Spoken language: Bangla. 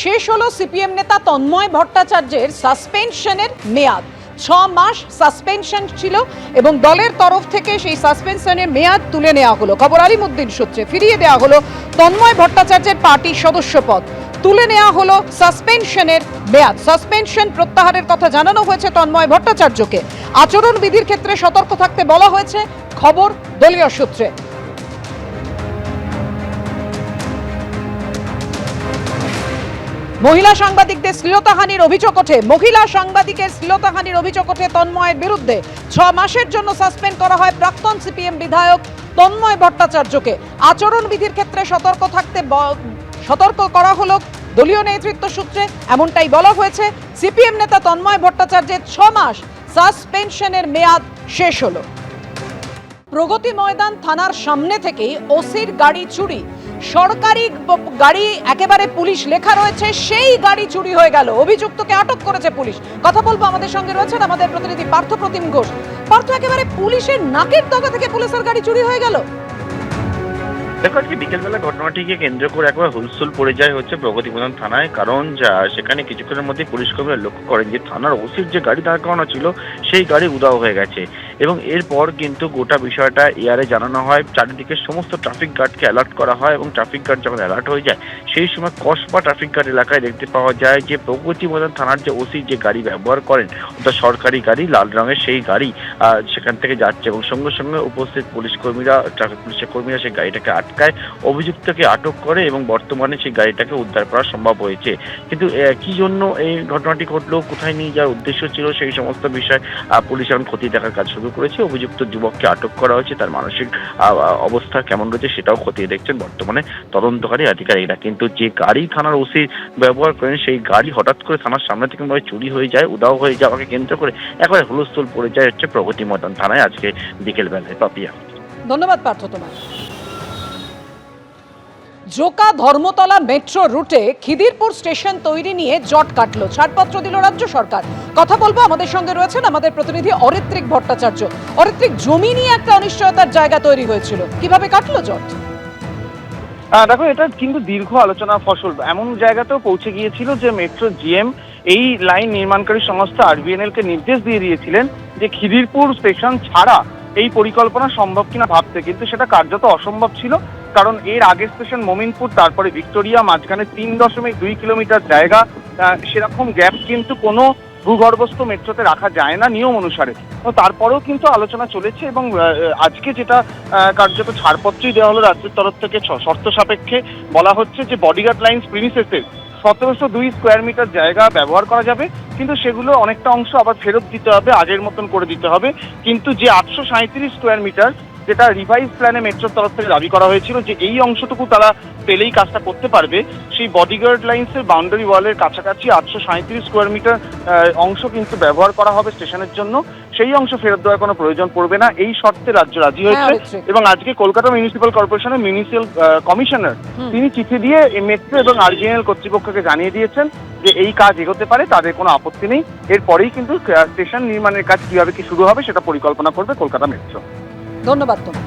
শেষ হলো সিপিএম নেতা তন্ময় ভট্টাচার্যের সাসপেনশনের মেয়াদ। 6 মাস সাসপেনশন ছিল এবং দলের তরফ থেকে সেই সাসপেনশনের মেয়াদ তুলে নেওয়া হলো। খবর আলিমুদ্দিন সূত্রে ফিরিয়ে দেওয়া হলো তন্ময় ভট্টাচার্যের পার্টির সদস্য পদ, তুলে নেওয়া হলো সাসপেনশনের মেয়াদ। সাসপেনশন প্রত্যাহারের কথা জানানো হয়েছে তন্ময় ভট্টাচার্যকে। আচরণ বিধির ক্ষেত্রে সতর্ক থাকতে বলা হয়েছে, খবর দলীয় সূত্রে। মহিলা সাংবাদিকদের শ্লীলতাহানির অভিযোগ ওঠে। মহিলা সাংবাদিকের শ্লীলতাহানির অভিযোগ ওঠে তন্ময়ের বিরুদ্ধে। 6 মাসের জন্য সাসপেন্ড করা হয় প্রাক্তন সিপিএম বিধায়ক তন্ময় ভট্টাচার্যকে। আচরণ বিধির ক্ষেত্রে সতর্ক করা হলো দলীয় নেতৃত্ব সূত্রে, এমনটাই বলা হয়েছে। সিপিএম নেতা তন্ময় ভট্টাচার্যের 6 মাস সাসপেনশনের মেয়াদ শেষ হলো। প্রগতি ময়দান থানার সামনে থেকেই ওসির গাড়ি চুরি। সরকারি গাড়ি, একেবারে পুলিশ লেখা রয়েছে, সেই গাড়ি চুরি হয়ে গেল। অভিযুক্তকে আটক করেছে পুলিশ। কথা বলবো, আমাদের সঙ্গে রয়েছেন আমাদের প্রতিনিধি পার্থ প্রতিম ঘোষ। পার্থ, একেবারে পুলিশের নাকের ডগা থেকে পুলিশের গাড়ি চুরি হয়ে গেল। দেখো, আজকে বিকেলবেলা ঘটনাটিকে কেন্দ্র করে একবার হুলস্থুল পড়ে যায় হচ্ছে প্রগতি ময়দান থানায়। কারণ সেখানে কিছুক্ষণের মধ্যে পুলিশ কর্মীরা লক্ষ্য করেন যে থানার ওসির যে গাড়ি দাঁড় করানো ছিল সেই গাড়ি উধাও হয়ে গেছে। এবং এরপর কিন্তু গোটা বিষয়টা এয়ারে জানানো হয়, চারিদিকে সমস্ত ট্রাফিক গার্ডকে অ্যালার্ট করা হয়। এবং ট্রাফিক গার্ড যখন অ্যালার্ট হয়ে যায় সেই সময় কসবা ট্রাফিক গার্ড এলাকায় দেখতে পাওয়া যায় যে প্রগতি ময়দান থানার যে ওসি যে গাড়ি ব্যবহার করেন, অর্থাৎ সরকারি গাড়ি লাল রঙের, সেই গাড়ি সেখান থেকে যাচ্ছে। এবং সঙ্গে সঙ্গে উপস্থিত পুলিশ কর্মীরা, ট্রাফিক পুলিশের কর্মীরা সেই গাড়িটাকে আটকায়, অভিযুক্তকে আটক করে এবং বর্তমানে সেই গাড়িটাকে উদ্ধার করা সম্ভব হয়েছে। কিন্তু কি জন্য এই ঘটনাটি ঘটলো, কোথায় নিয়ে যাওয়ার উদ্দেশ্য ছিল, সেই সমস্ত বিষয় পুলিশ এখন খতিয়ে দেখার কাজ শুরু করেছে। অভিযুক্ত যুবককে আটক করা হয়েছে, তার মানসিক অবস্থা কেমন রয়েছে সেটাও খতিয়ে দেখছেন বর্তমানে তদন্তকারী আধিকারিকরা। কিন্তু যে গাড়ি থানার ওসি ব্যবহার করেন সেই গাড়ি হঠাৎ করে থানার সামনে থেকে চুরি হয়ে যায়, উধাও হয়ে যাওয়াকে কেন্দ্র করে একবারে হুলস্থুল পড়ে যায় হচ্ছে প্রগতি ময়দান থানায় আজকে বিকেল বেলায়। পাপিয়া, ধন্যবাদ পার্থ তোমার। জোকা ধর্মতলা মেট্রো রুটে খিদিরপুর স্টেশন তৈরি নিয়ে জট কাটলো, ছাড়পত্র দিল রাজ্য সরকার। কথা বলবো, আমাদের সঙ্গে রয়েছেন আমাদের প্রতিনিধি অরিত্রিক ভট্টাচার্য। অরিত্রিক, জমি নিয়ে একটা অনিশ্চয়তার জায়গা তৈরি হয়েছিল, কিভাবে কাটলো জট? দেখো, এটা কিন্তু দীর্ঘ আলোচনা ফসল এমন জায়গাতেও পৌঁছে গিয়েছিল যে মেট্রো জিএম এই লাইন নির্মাণকারী সংস্থা আরবিএনএল কে নির্দেশ দিয়ে দিয়েছিলেন যে খিদিরপুর স্টেশন ছাড়া এই পরিকল্পনা সম্ভব কিনা ভাবতে, কিন্তু সেটা কার্যত অসম্ভব ছিল। কারণ এর আগের স্টেশন মোমিনপুর, তারপরে ভিক্টোরিয়া, মাঝখানে 3.2 কিলোমিটার জায়গা, সেরকম গ্যাপ কিন্তু কোনো ভূগর্ভস্থ মেট্রোতে রাখা যায় না নিয়ম অনুসারে। তো তারপরেও কিন্তু আলোচনা চলেছে এবং আজকে যেটা কার্যত ছাড়পত্রই দেওয়া হলো রাজ্যের তরফ থেকে, শর্ত সাপেক্ষে বলা হচ্ছে যে বডিগার্ড লাইন্স প্রিমিসেসের 1702 স্কোয়ার মিটার জায়গা ব্যবহার করা যাবে, কিন্তু সেগুলো অনেকটা অংশ আবার ফেরত দিতে হবে, আগের মতন করে দিতে হবে। কিন্তু যে 837 স্কোয়ার মিটার, যেটা রিভাইজ প্ল্যানে মেট্রোর তরফ থেকে দাবি করা হয়েছিল যে এই অংশটুকু তারা পেলেই কাজটা করতে পারবে, সেই বডিগার্ড লাইন্সের বাউন্ডারি ওয়ালের কাছাকাছি 837 স্কোয়ার মিটার অংশ কিন্তু ব্যবহার করা হবে স্টেশনের জন্য। সেই অংশ ফেরত দেওয়ার কোনো প্রয়োজন পড়বে না, এই শর্তে রাজ্য রাজি হয়েছে। এবং আজকে কলকাতা মিউনিসিপ্যাল কর্পোরেশনের মিউনিসিপ্যাল কমিশনার তিনি চিঠি দিয়ে মেট্রো এবং আরজিএনএল কর্তৃপক্ষকে জানিয়ে দিয়েছেন যে এই কাজ এগোতে পারে, তাদের কোনো আপত্তি নেই। এরপরেই কিন্তু স্টেশন নির্মাণের কাজ কিভাবে কি শুরু হবে সেটা পরিকল্পনা করবে কলকাতা মেট্রো। ধন্যবাদ তোমার।